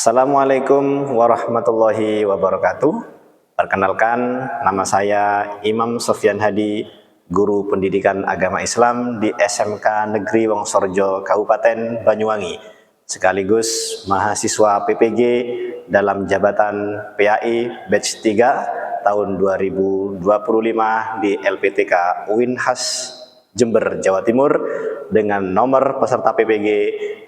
Assalamualaikum warahmatullahi wabarakatuh. Perkenalkan, nama saya Imam Sofyan Hadi, Guru Pendidikan Agama Islam di SMK Negeri Wongsorjo, Kabupaten Banyuwangi, sekaligus mahasiswa PPG dalam jabatan PAI Batch 3 tahun 2025 di LPTK Winhas Jember, Jawa Timur, dengan nomor peserta PPG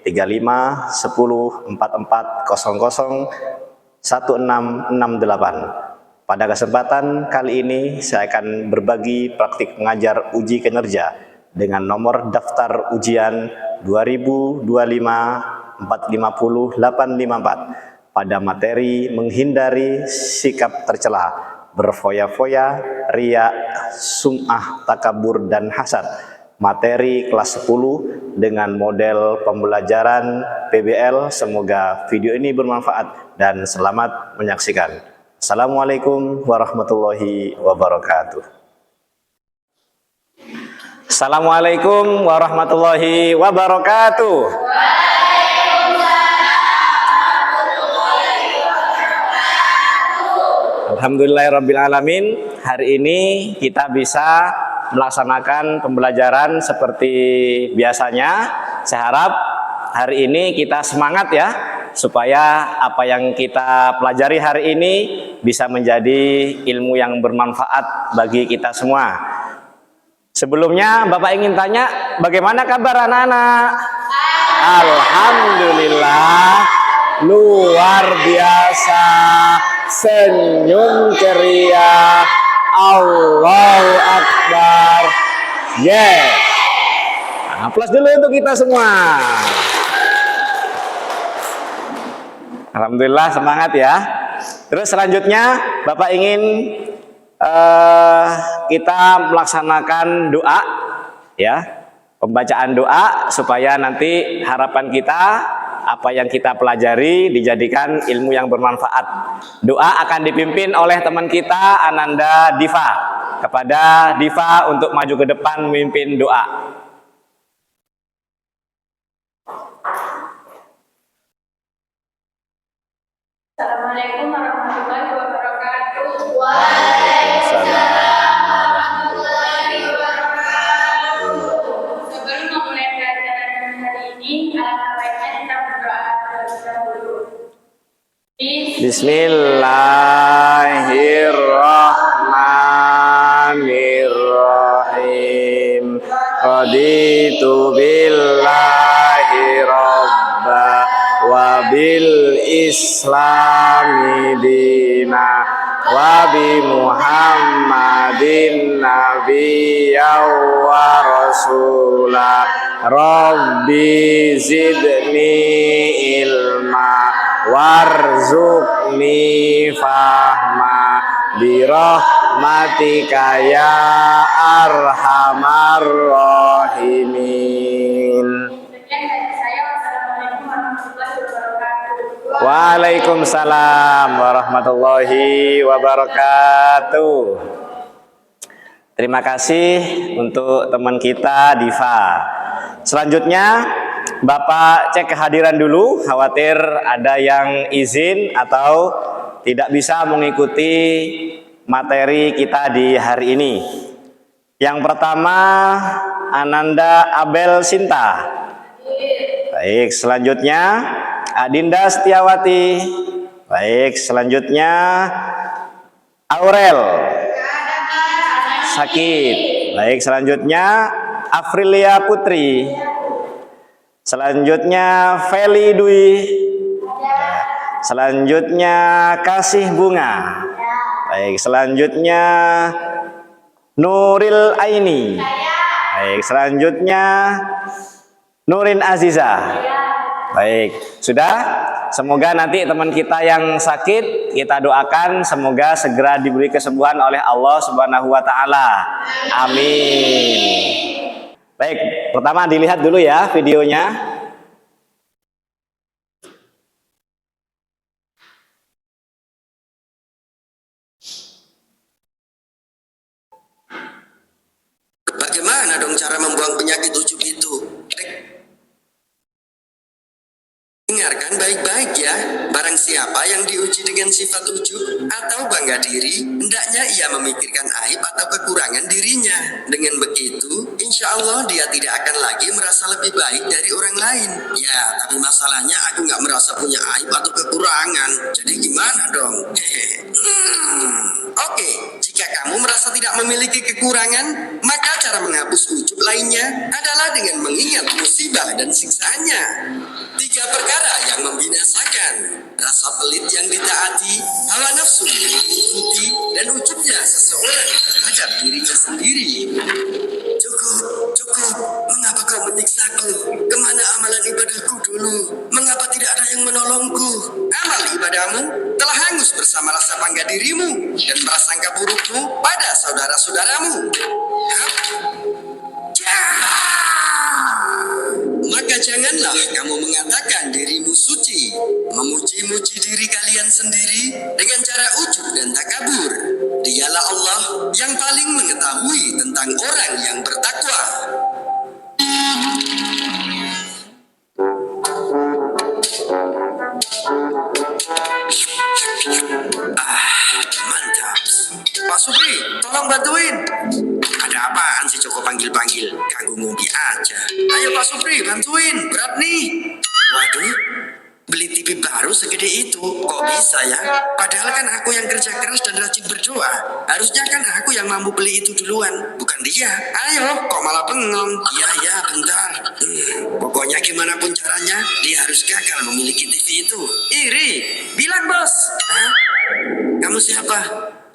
351044001668. Pada kesempatan kali ini saya akan berbagi praktik mengajar uji kinerja dengan nomor daftar ujian 2025-450-854 pada materi menghindari sikap tercela, berfoya-foya, riya, sum'ah, takabur, dan hasad. Materi kelas 10 dengan model pembelajaran PBL. Semoga video ini bermanfaat dan selamat menyaksikan. Assalamualaikum warahmatullahi wabarakatuh. Assalamualaikum warahmatullahi wabarakatuh. Alhamdulillahirrabbilalamin. Hari ini kita bisa melaksanakan pembelajaran seperti biasanya. Saya harap hari ini kita semangat ya, supaya apa yang kita pelajari hari ini bisa menjadi ilmu yang bermanfaat bagi kita semua. Sebelumnya Bapak ingin tanya, bagaimana kabar anak-anak? Alhamdulillah, luar biasa, senyum ceria, Allahu Akbar. Yeah. Aplaus dulu untuk kita semua. Alhamdulillah, semangat ya. Terus selanjutnya Bapak ingin kita melaksanakan doa ya, pembacaan doa supaya nanti harapan kita apa yang kita pelajari dijadikan ilmu yang bermanfaat. Doa akan dipimpin oleh teman kita Ananda Diva. Kepada Diva untuk maju ke depan memimpin doa. Assalamualaikum warahmatullahi wabarakatuh. Waalaikumsalam. Sebelum memulai pelajaran hari ini, alangkah baiknya kita berdoa terlebih dahulu. Bismillahirrahmanirrahim. Raditu billahi robba wa bil islami dina wa bi muhammadin nabiyya wa rasula. Rabbi zidni ilma warzuqni fahma birahmatika ya arhamar rahimin. Sekian dari saya. Wassalamualaikum warahmatullahi wabarakatuh. Waalaikumsalam warahmatullahi wabarakatuh. Terima kasih untuk teman kita Diva. Selanjutnya Bapak cek kehadiran dulu, khawatir ada yang izin atau tidak bisa mengikuti materi kita di hari ini. Yang pertama Ananda Abel Sinta. Baik, selanjutnya Adinda Setiawati. Baik, selanjutnya Aurel. Sakit. Baik, selanjutnya Afrilia Putri. Selanjutnya Feli Dwi. Selanjutnya Kasih Bunga. Baik, selanjutnya Nuril Aini. Baik, selanjutnya Nurin Aziza. Baik, sudah? Semoga nanti teman kita yang sakit kita doakan semoga segera diberi kesembuhan oleh Allah Subhanahu wa taala. Amin. Baik, pertama dilihat dulu ya videonya. Bagaimana dong cara membuang penyakit ujub itu? Dengarkan baik-baik ya. Barang siapa yang diuji dengan sifat ujub atau bangga diri, hendaknya ia memikirkan aib atau kekurangan dirinya. Dengan begitu, insya Allah dia tidak akan lagi merasa lebih baik dari orang lain. Ya, tapi masalahnya aku nggak merasa punya aib atau kekurangan. Jadi gimana dong? Oke, jika kamu merasa tidak memiliki kekurangan, maka cara menghapus ujub lainnya adalah dengan mengingat musibah dan siksaannya. 3 perkara yang membinasakan: rasa pelit yang ditaati, hawa nafsu yang diikuti, dan ujubnya seseorang terhadap dirinya sendiri. Cukup. Mengapa kau menyiksaku? Kemana amalan ibadahku dulu? Mengapa tidak ada yang menolongku? Amal ibadahmu telah hangus bersama rasa bangga dirimu dan prasangka burukmu pada saudara-saudaramu. Maka janganlah kamu mengatakan dirimu suci, memuji-muji diri kalian sendiri dengan cara ujub dan takabur. Dialah Allah yang paling mengetahui tentang orang yang bertakwa. Mantap. Pak Supri, tolong bantuin. Ada apaan sih Joko panggil-panggil? Ganggu ngumpi aja. Ayo Pak Supri, bantuin. Berat nih. Waduh, beli TV baru segede itu. Kok bisa ya? Padahal kan aku yang kerja keras dan rajin berdoa. Harusnya kan aku yang mampu beli itu duluan, bukan dia. Ayo, kok malah bengong? Iya, bentar. Pokoknya gimana pun caranya, dia harus gagal memiliki TV itu. Iri, bilang bos. Hah? Kamu siapa?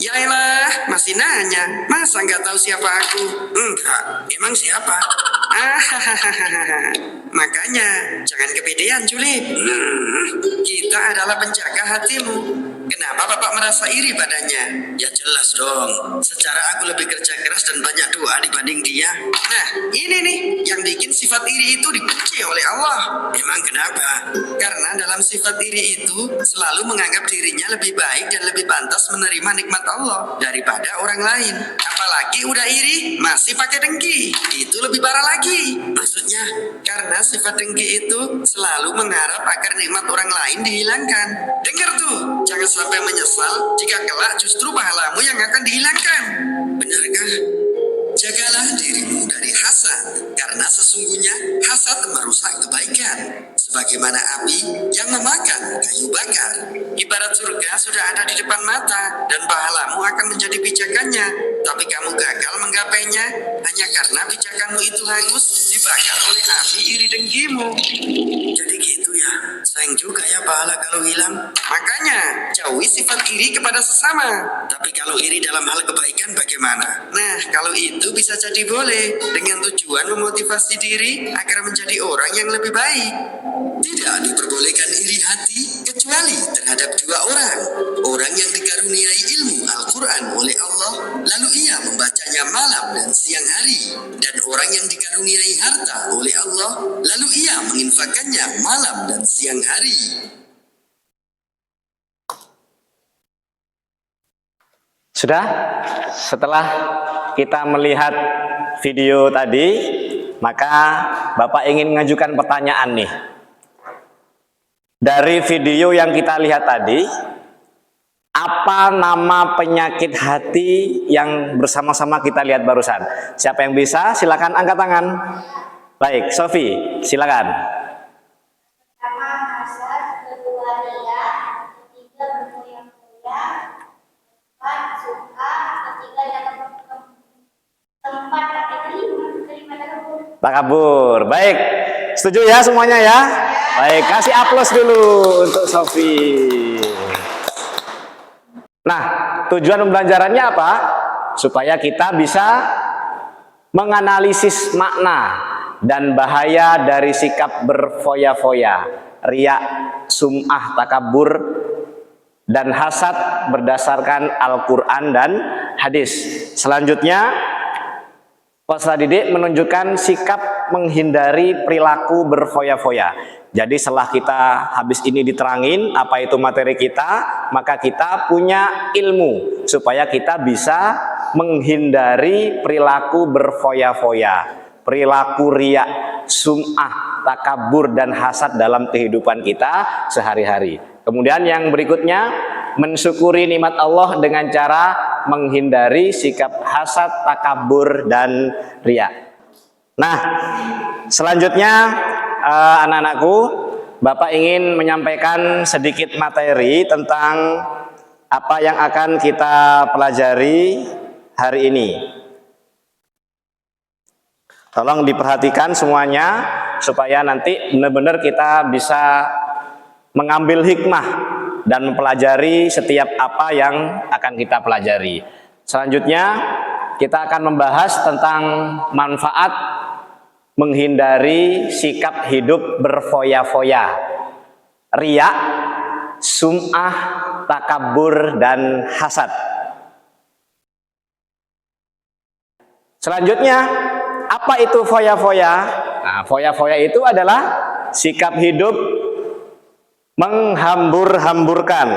Ya elah, masih nanya. Masa nggak tahu siapa aku? Enggak, emang siapa? Makanya, jangan kepedean, Julip. Kita adalah penjaga hatimu. Kenapa Bapak merasa iri padanya? Ya jelas dong. Secara aku lebih kerja keras dan banyak doa dibanding dia. Nah, ini nih yang bikin sifat iri itu dibenci oleh Allah. Emang kenapa? Karena dalam sifat iri itu selalu menganggap dirinya lebih baik dan lebih pantas menerima nikmat Allah daripada orang lain. Apalagi udah iri, masih pakai dengki. Itu lebih parah lagi. Maksudnya, karena sifat dengki itu selalu mengharap agar nikmat orang lain dihilangkan. Dengar tuh, jangan sampai menyesal jika kelak justru pahalamu yang akan dihilangkan. Benarkah? Jagalah dirimu dari hasad, karena sesungguhnya hasad merusak kebaikan. Sebagaimana api yang memakan kayu bakar. Ibarat surga sudah ada di depan mata, dan pahalamu akan menjadi pijakannya. Tapi kamu gagal menggapainya, hanya karena pijakanmu itu hangus dibakar oleh api iri dengkimu. Jadi gitu ya, sayang juga ya pahala kalau hilang. Makanya, jauhi sifat iri kepada sesama. Tapi kalau iri dalam hal kebaikan bagaimana? Nah, kalau itu bisa jadi boleh, dengan tujuan memotivasi diri agar menjadi orang yang lebih baik. Tidak diperbolehkan iri hati kecuali terhadap 2 orang. Orang yang dikaruniai ilmu Al-Quran oleh Allah, lalu ia membacanya malam dan siang hari. Dan orang yang dikaruniai harta oleh Allah, lalu ia menginfakkannya malam dan siang hari. Sudah? Setelah kita melihat video tadi, maka Bapak ingin mengajukan pertanyaan nih. Dari video yang kita lihat tadi, apa nama penyakit hati yang bersama-sama kita lihat barusan? Siapa yang bisa? Silakan angkat tangan. Baik, Sofi, silakan. Pertama hasad, kedua ria, ketiga berfoya-foya, keempat suka, ketiga keempat terima Takabur. Baik, setuju ya semuanya ya? Baik, kasih aplaus dulu untuk Sofi. Nah, tujuan pembelajarannya apa? Supaya kita bisa menganalisis makna dan bahaya dari sikap berfoya-foya, riya, sum'ah, takabur, dan hasad berdasarkan Al-Quran dan hadis. Selanjutnya, Ustaz Didik menunjukkan sikap menghindari perilaku berfoya-foya. Jadi setelah kita habis ini diterangin apa itu materi kita, maka kita punya ilmu supaya kita bisa menghindari perilaku berfoya-foya, perilaku riya, sum'ah, takabur, dan hasad dalam kehidupan kita sehari-hari. Kemudian yang berikutnya, mensyukuri nikmat Allah dengan cara menghindari sikap hasad, takabur, dan riya. Nah, selanjutnya anak-anakku, Bapak ingin menyampaikan sedikit materi tentang apa yang akan kita pelajari hari ini. Tolong diperhatikan semuanya supaya nanti benar-benar kita bisa mengambil hikmah dan mempelajari setiap apa yang akan kita pelajari. Selanjutnya kita akan membahas tentang manfaat menghindari sikap hidup berfoya-foya, riya, sum'ah, takabur, dan hasad. Selanjutnya, apa itu foya-foya? Nah, foya-foya itu adalah sikap hidup menghambur-hamburkan.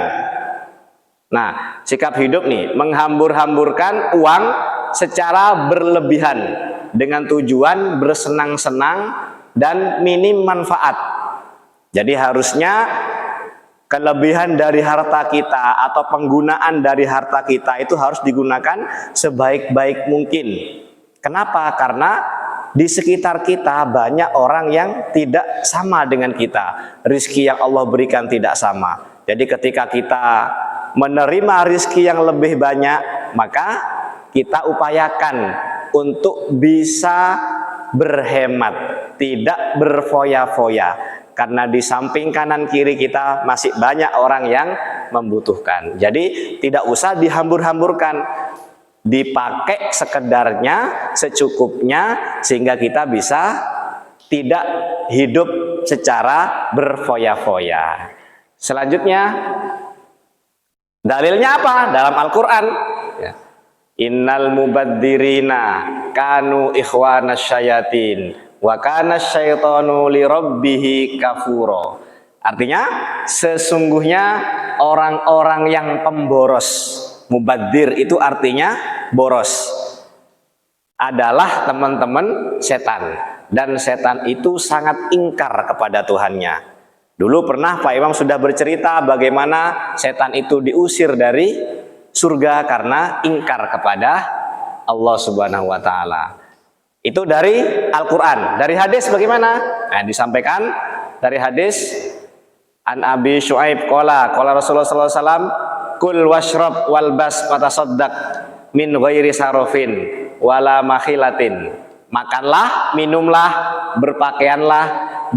Nah, sikap hidup nih, menghambur-hamburkan uang secara berlebihan dengan tujuan bersenang-senang dan minim manfaat. Jadi harusnya kelebihan dari harta kita atau penggunaan dari harta kita itu harus digunakan sebaik-baik mungkin. Kenapa? Karena di sekitar kita banyak orang yang tidak sama dengan kita. Rizki yang Allah berikan tidak sama. Jadi ketika kita menerima rizki yang lebih banyak, maka kita upayakan untuk bisa berhemat, tidak berfoya-foya. Karena di samping kanan kiri kita masih banyak orang yang membutuhkan. Jadi tidak usah dihambur-hamburkan. Dipakai sekedarnya, secukupnya, sehingga kita bisa tidak hidup secara berfoya-foya. Selanjutnya, dalilnya apa? Dalam Al-Quran. Innal mubadzirina kanu ikhwanas syayatin wa kana syaitanu lirabbihi kafuro. Artinya, sesungguhnya orang-orang yang pemboros, mubadzir itu artinya boros, adalah teman-teman setan, dan setan itu sangat ingkar kepada Tuhannya. Dulu pernah Pak Imam sudah bercerita bagaimana setan itu diusir dari surga karena ingkar kepada Allah Subhanahu wa taala. Itu dari Al-Qur'an. Dari hadis bagaimana? Nah, disampaikan dari hadis An Abi Syuaib qala Rasulullah sallallahu alaihi wasallam, kul washrab walbas watasaddaq min ghairi sarofin wala makhilatin. Makanlah, minumlah, berpakaianlah,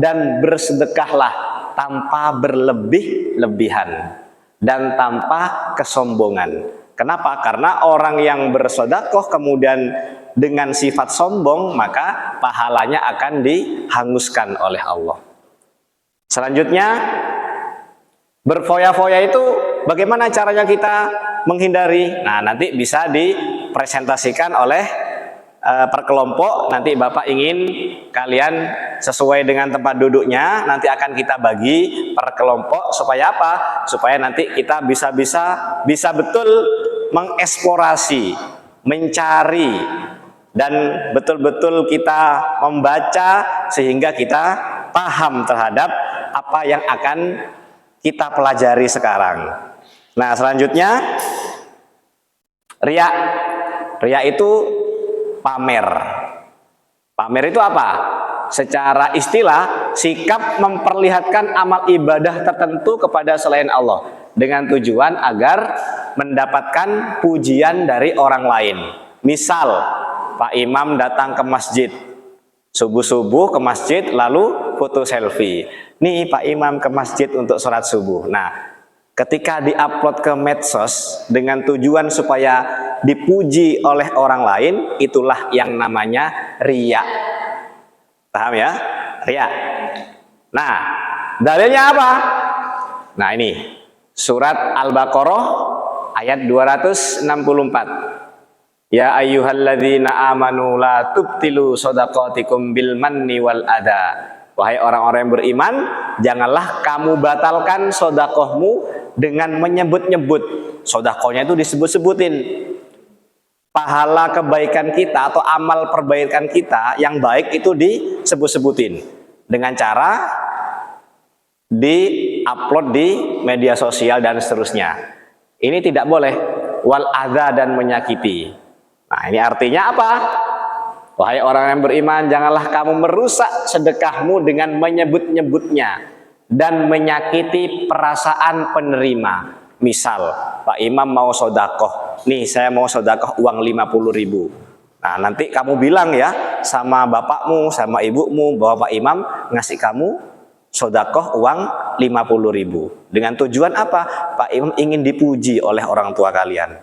dan bersedekahlah tanpa berlebih-lebihan dan tanpa kesombongan. Kenapa? Karena orang yang bersedekah kemudian dengan sifat sombong, maka pahalanya akan dihanguskan oleh Allah. Selanjutnya, berfoya-foya itu bagaimana caranya kita menghindari? Nah, nanti bisa dipresentasikan oleh per kelompok. Nanti Bapak ingin kalian sesuai dengan tempat duduknya, nanti akan kita bagi per kelompok supaya apa? Supaya nanti kita bisa betul mengeksplorasi, mencari, dan betul-betul kita membaca sehingga kita paham terhadap apa yang akan kita pelajari sekarang. Nah, selanjutnya riya. Riya itu pamer. Pamer itu apa? Secara istilah, sikap memperlihatkan amal ibadah tertentu kepada selain Allah dengan tujuan agar mendapatkan pujian dari orang lain. Misal, Pak Imam datang ke masjid, subuh-subuh ke masjid lalu foto selfie. Nih Pak Imam ke masjid untuk sholat subuh. Nah, ketika diupload ke medsos dengan tujuan supaya dipuji oleh orang lain, itulah yang namanya riya. Paham ya? Riya. Nah, dalilnya apa? Nah, ini surat Al-Baqarah ayat 264. Ya ayyuhalladzina amanu la tubtilu shadaqatikum bil manni wal adha. Wahai orang-orang yang beriman, janganlah kamu batalkan sedekahmu dengan menyebut-nyebut. Sedekahnya itu disebut-sebutin. Pahala kebaikan kita atau amal perbaikan kita yang baik itu disebut-sebutin. Dengan cara di-upload di media sosial dan seterusnya. Ini tidak boleh. Wal adza, dan menyakiti. Nah, ini artinya apa? Wahai orang yang beriman, janganlah kamu merusak sedekahmu dengan menyebut-nyebutnya dan menyakiti perasaan penerima. Misal, Pak Imam mau sodakoh. Nih, saya mau sodakoh uang 50.000. Nah, nanti kamu bilang ya sama bapakmu, sama ibumu bahwa Pak Imam ngasih kamu sodakoh uang 50.000. Dengan tujuan apa? Pak Imam ingin dipuji oleh orang tua kalian.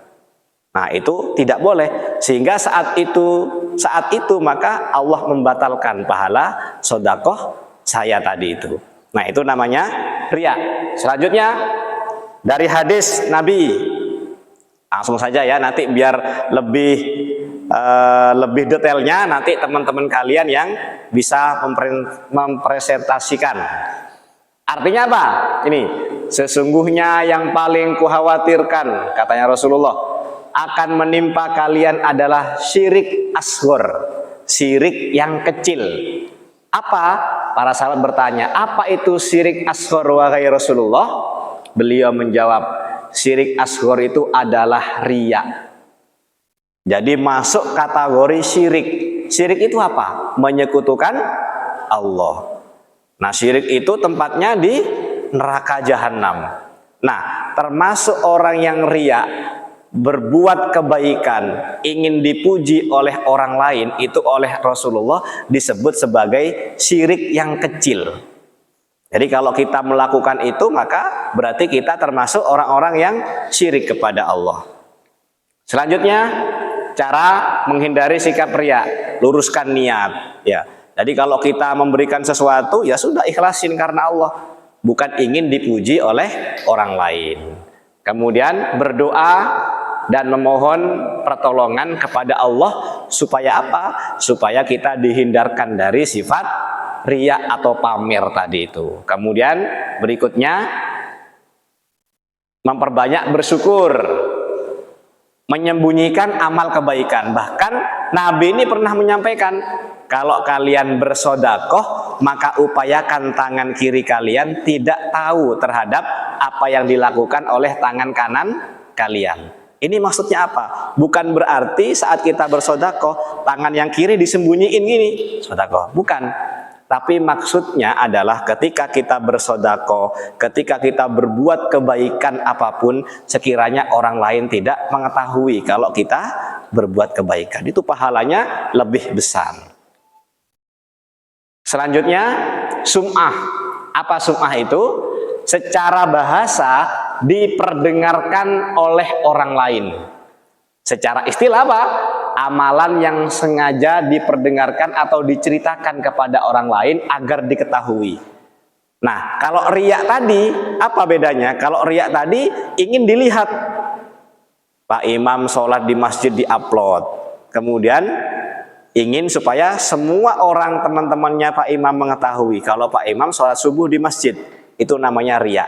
Nah, itu tidak boleh. Sehingga saat itu maka Allah membatalkan pahala sodakoh saya tadi itu. Nah, itu namanya riya. Selanjutnya dari hadis Nabi. Langsung saja ya, nanti biar lebih detailnya nanti teman-teman kalian yang bisa mempresentasikan. Artinya apa? Ini, sesungguhnya yang paling kuhawatirkan, katanya Rasulullah, akan menimpa kalian adalah syirik asghar, syirik yang kecil. Apa? Para sahabat bertanya, apa itu syirik asghar wahai Rasulullah? Beliau menjawab, syirik asghar itu adalah riya. Jadi masuk kategori syirik. Syirik itu apa? Menyekutukan Allah. Nah, syirik itu tempatnya di neraka jahanam. Nah, termasuk orang yang riya, berbuat kebaikan, ingin dipuji oleh orang lain, itu oleh Rasulullah disebut sebagai syirik yang kecil. Jadi kalau kita melakukan itu, maka berarti kita termasuk orang-orang yang syirik kepada Allah. Selanjutnya, cara menghindari sikap riya, luruskan niat. Ya, jadi kalau kita memberikan sesuatu, ya sudah ikhlasin karena Allah, bukan ingin dipuji oleh orang lain. Kemudian berdoa dan memohon pertolongan kepada Allah supaya apa? Supaya kita dihindarkan dari sifat riya atau pamer tadi itu. Kemudian berikutnya memperbanyak bersyukur, menyembunyikan amal kebaikan. Bahkan Nabi ini pernah menyampaikan, kalau kalian bersodakoh, maka upayakan tangan kiri kalian tidak tahu terhadap apa yang dilakukan oleh tangan kanan kalian. Ini maksudnya apa? Bukan berarti saat kita bersodakoh, tangan yang kiri disembunyiin gini, sodakoh. Bukan. Tapi maksudnya adalah ketika kita bersodakoh, ketika kita berbuat kebaikan apapun, sekiranya orang lain tidak mengetahui kalau kita berbuat kebaikan. Itu pahalanya lebih besar. Selanjutnya, sum'ah. Apa sum'ah itu? Secara bahasa diperdengarkan oleh orang lain. Secara istilah apa? Amalan yang sengaja diperdengarkan atau diceritakan kepada orang lain agar diketahui. Nah, kalau riya tadi, apa bedanya? Kalau riya tadi ingin dilihat. Pak Imam sholat di masjid di-upload. Kemudian ingin supaya semua orang teman-temannya Pak Imam mengetahui kalau Pak Imam sholat subuh di masjid. Itu namanya riya.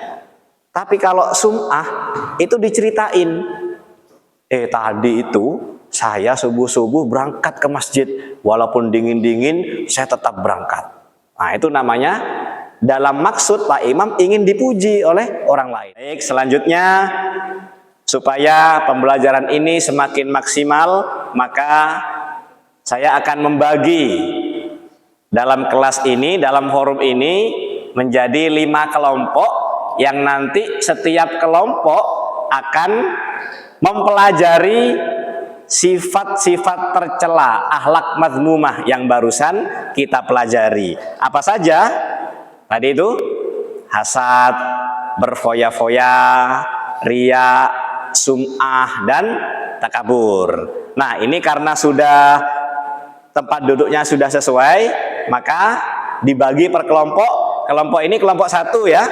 Tapi kalau sum'ah itu diceritain, tadi itu saya subuh-subuh berangkat ke masjid, walaupun dingin-dingin saya tetap berangkat. Nah, itu namanya dalam maksud Pak Imam ingin dipuji oleh orang lain. Baik, selanjutnya supaya pembelajaran ini semakin maksimal, maka saya akan membagi dalam kelas ini, dalam forum ini menjadi 5 kelompok yang nanti setiap kelompok akan mempelajari sifat-sifat tercela, akhlak mazmumah yang barusan kita pelajari. Apa saja? Tadi itu hasad, berfoya-foya, riya, sum'ah, dan takabur. Nah, ini karena sudah tempat duduknya sudah sesuai, maka dibagi per kelompok. Kelompok ini kelompok 1 ya.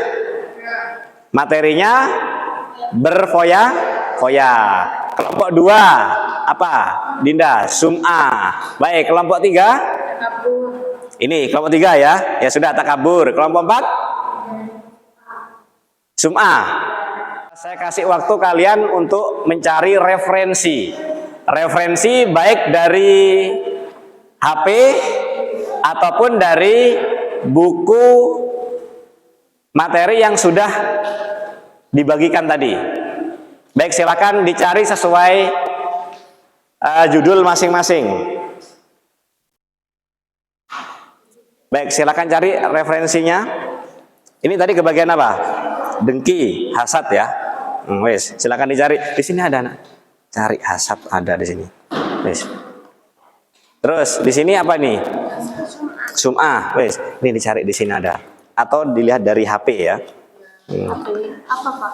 Materinya berfoya-foya. Kelompok 2 apa? Dinda, sum'ah. Baik, kelompok 3? Takabur. Ini kelompok 3 ya. Ya sudah, takabur. Kelompok 4? Sum'ah. Saya kasih waktu kalian untuk mencari referensi. Referensi baik dari HP ataupun dari buku materi yang sudah dibagikan tadi. Baik, silakan dicari sesuai judul masing-masing. Baik, silakan cari referensinya. Ini tadi ke bagian apa? Dengki, hasad ya. Wes, silakan dicari. Di sini ada, nak. Cari hasad ada di sini. Wes. Terus di sini apa nih? Sum'ah. Wes, ini dicari di sini ada. Atau dilihat dari HP ya. Apa Pak?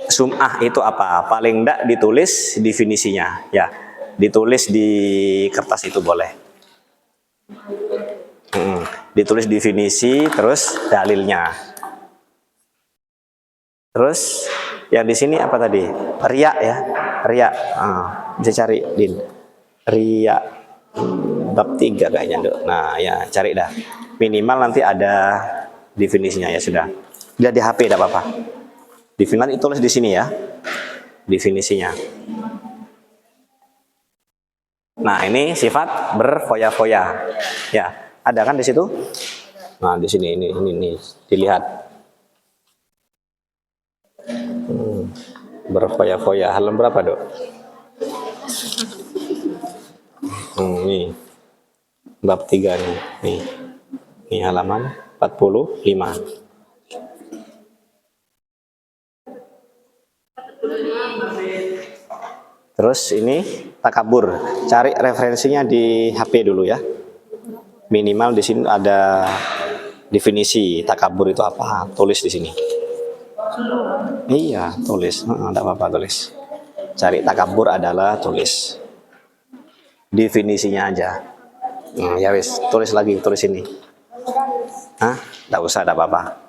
Sum'ah itu apa? Paling enggak ditulis definisinya. Ya, ditulis di kertas itu boleh. Ditulis definisi, terus dalilnya. Terus yang di sini apa tadi? Riya ya, riya. Bisa cari, Din. Riya bab 3 kayaknya, Dok. Nah, ya cari dah. Minimal nanti ada definisinya ya sudah. Dia di HP tidak apa-apa. Definisi tulis di sini ya. Definisinya. Nah, ini sifat berfoya-foya. Ya, ada kan di situ? Nah, di sini ini dilihat. Berfoya-foya. Halaman berapa, Dok? Nih. Bab 3 nih. Nih. Ini halaman 45. Terus ini takabur. Cari referensinya di HP dulu ya. Minimal di sini ada definisi takabur itu apa? Tulis di sini. Iya, tulis. Enggak apa-apa tulis. Cari takabur adalah tulis. Definisinya aja. Ya wis, tulis lagi, tulis ini. Hah? Enggak usah, enggak apa-apa.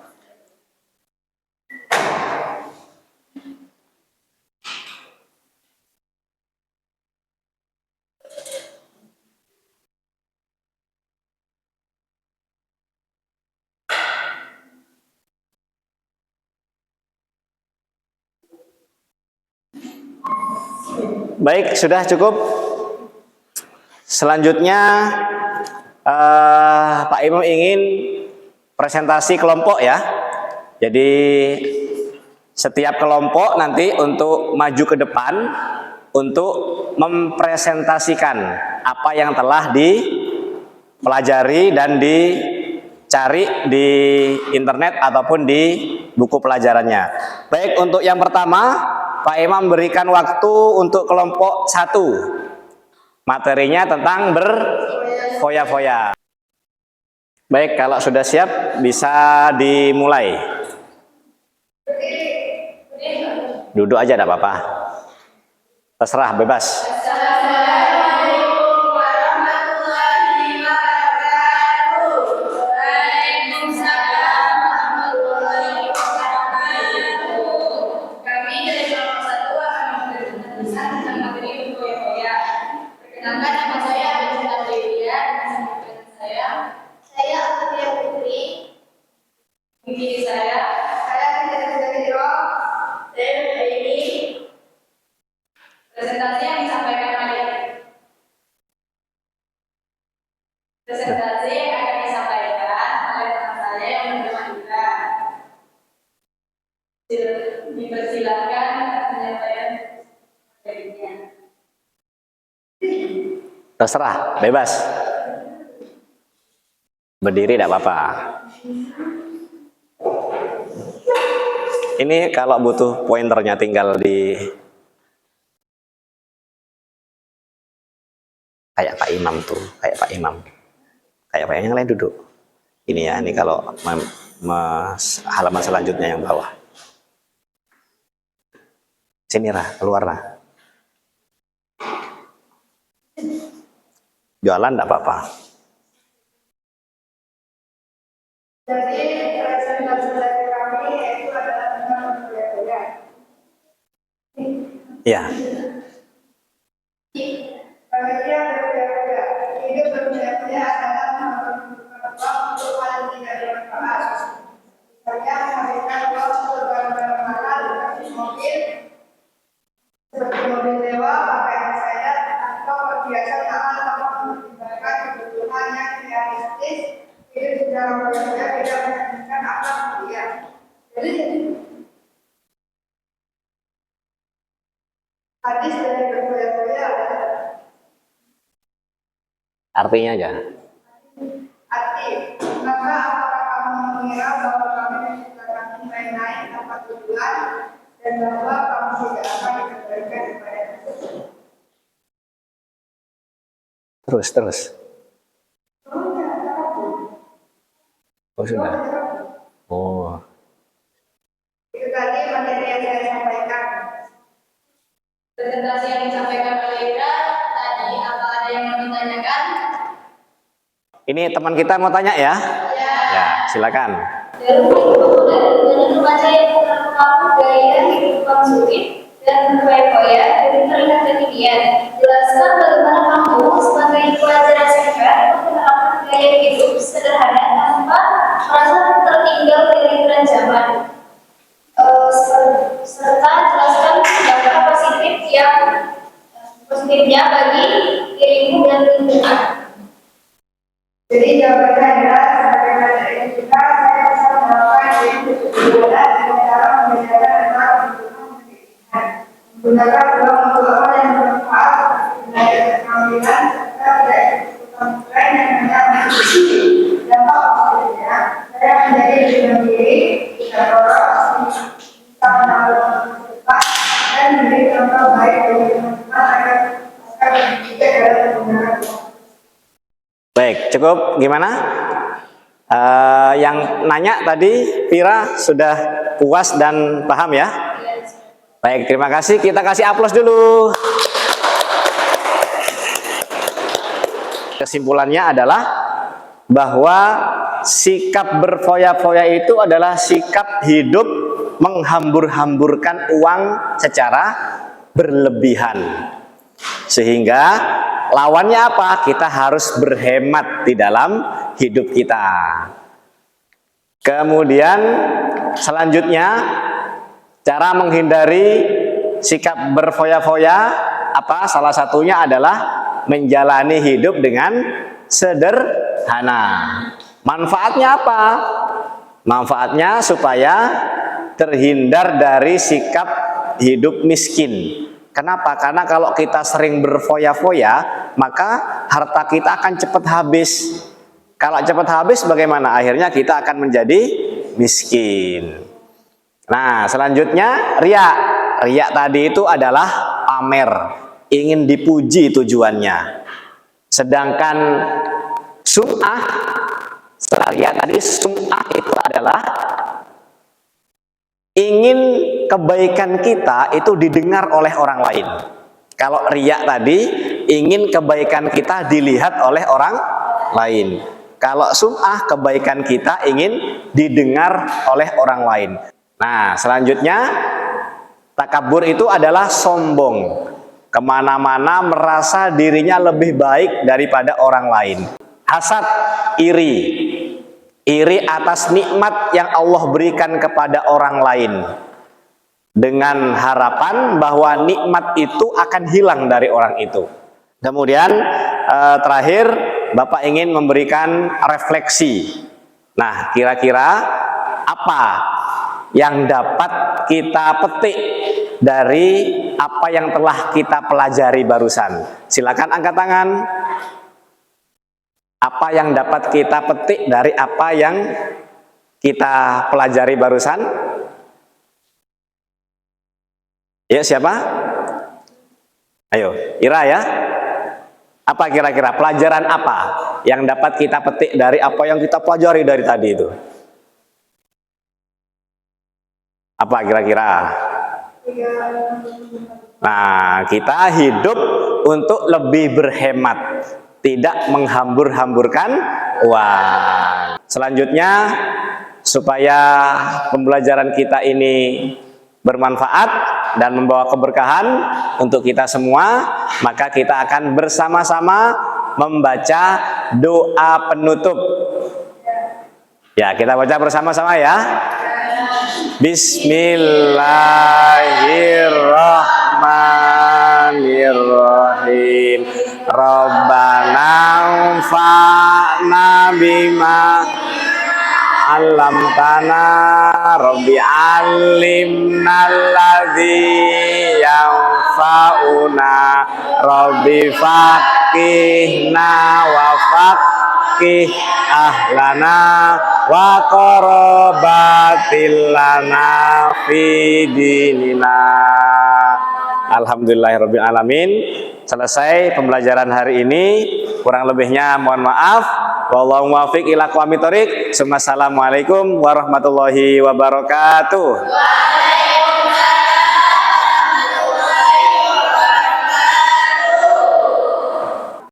Baik, sudah cukup. Selanjutnya Pak Imam ingin presentasi kelompok ya. Jadi setiap kelompok nanti untuk maju ke depan untuk mempresentasikan apa yang telah dipelajari dan dicari di internet ataupun di buku pelajarannya. Baik, untuk yang pertama Pak Imam berikan waktu untuk kelompok 1. Materinya tentang berfoya-foya. Baik, kalau sudah siap bisa dimulai. Duduk aja enggak apa-apa. Terserah, bebas. Presentasi yang disampaikan oleh presentasi yang akan disampaikan oleh teman saya yang menerima kita. Dipersilakan penyampaian materinya. Terserah, bebas. Berdiri tidak apa-apa. Ini kalau butuh pointernya tinggal di kayak Pak Imam tuh, kayak Pak Imam. Kayak Pak yang lain duduk. Ini ya, ini kalau halaman selanjutnya yang bawah. Sini lah, keluar lah. Jualan enggak apa-apa. Jadi presentasi dari kami itu adalah tentang budaya. Iya. Pengertian berbeda-beda. Hidup berbeda-beda adalah ruang untuk paling tidak bermanfaat. Misalnya menghabiskan uang untuk barang-barang mahal seperti mobil, sewa, pakaian sayap, atau perhiasan mahal tanpa mempertimbangkan kebutuhan yang realistis. Hidup secara berbeda tidak mencerminkan akhlak mulia. Artinya aja. Aktif. Maka apakah kamu mengira bahwa kami menciptakan main-main tanpa tujuan dan bahwa kamu tidak akan dikembalikan kepada Tuhan? Terus. Oh sudah. Oh. Itu tadi materi yang saya sampaikan. Presentasi yang disampaikan oleh Ira tadi, apa ada yang mau ditanyakan? Ini teman kita mau tanya ya? Ya, silakan. Dari dengan remaja yang mengaku gaya kehidupan sulit dan berfoya-foya dari terlihat kekinian. Jelaskan bagaimana kamu sebagai pelajar SMK menerapkan gaya hidup sederhana tanpa merasa tertinggal dari tren zaman. Serta jelaskan dampak positifnya bagi dirimu dan lingkungan. Jadi jawabannya adalah sebagai materi yang kita, saya bisa menerapkan ilmu kejujuran dengan cara membedakan antara kebutuhan dan keinginan. Menggunakan ruang untuk apa yang bermanfaat seperti belajar keterampilan serta tidak ikut-ikutan tren yang hanya mengikuti. Dampak positifnya, saya menjadi lebih mandiri, tidak boros, bisa menabung untuk depan, dan menjadi contoh baik bagi teman-teman agar juga dalam menggunakan uang. Baik, cukup. Gimana? Yang nanya tadi, Vira sudah puas dan paham ya? Baik, terima kasih. Kita kasih aplaus dulu. Kesimpulannya adalah bahwa sikap berfoya-foya itu adalah sikap hidup menghambur-hamburkan uang secara berlebihan. Sehingga lawannya apa? Kita harus berhemat di dalam hidup kita. Kemudian selanjutnya, cara menghindari sikap berfoya-foya apa? Salah satunya adalah menjalani hidup dengan sederhana. Manfaatnya apa? Manfaatnya supaya terhindar dari sikap hidup miskin. Kenapa? Karena kalau kita sering berfoya-foya, maka harta kita akan cepat habis. Kalau cepat habis bagaimana? Akhirnya kita akan menjadi miskin. Nah, selanjutnya riya. Riya tadi itu adalah pamer, ingin dipuji tujuannya. Sedangkan sum'ah, setelah riya tadi, sum'ah itu adalah ingin kebaikan kita itu didengar oleh orang lain. Kalau riya tadi, ingin kebaikan kita dilihat oleh orang lain. Kalau sum'ah, kebaikan kita ingin didengar oleh orang lain. Nah, selanjutnya, takabur itu adalah sombong. Kemana-mana merasa dirinya lebih baik daripada orang lain. Hasad, iri. Iri atas nikmat yang Allah berikan kepada orang lain, dengan harapan bahwa nikmat itu akan hilang dari orang itu. Kemudian terakhir, Bapak ingin memberikan refleksi. Nah, kira-kira apa yang dapat kita petik dari apa yang telah kita pelajari barusan? Silakan angkat tangan. Apa yang dapat kita petik dari apa yang kita pelajari barusan? Ya, siapa? Ayo, Ira ya. Apa kira-kira pelajaran apa yang dapat kita petik dari apa yang kita pelajari dari tadi itu? Apa kira-kira? Nah, kita hidup untuk lebih berhemat, tidak menghambur-hamburkan uang. Selanjutnya, supaya pembelajaran kita ini bermanfaat dan membawa keberkahan untuk kita semua, maka kita akan bersama-sama membaca doa penutup. Ya, kita baca bersama-sama ya. Bismillahirrahmanirrahim. Rabbana anfa'na bima 'allamtana, Rabbi 'allimna alladzi yanfa'una, Rabbi fakihna wa fakih ahlana wa qarabatil lana fi dinina. Alhamdulillahirabbil alamin. Selesai pembelajaran hari ini. Kurang lebihnya mohon maaf. Wallahu muwaffiq ila aqwamit thoriq. Assalamualaikum warahmatullahi wabarakatuh.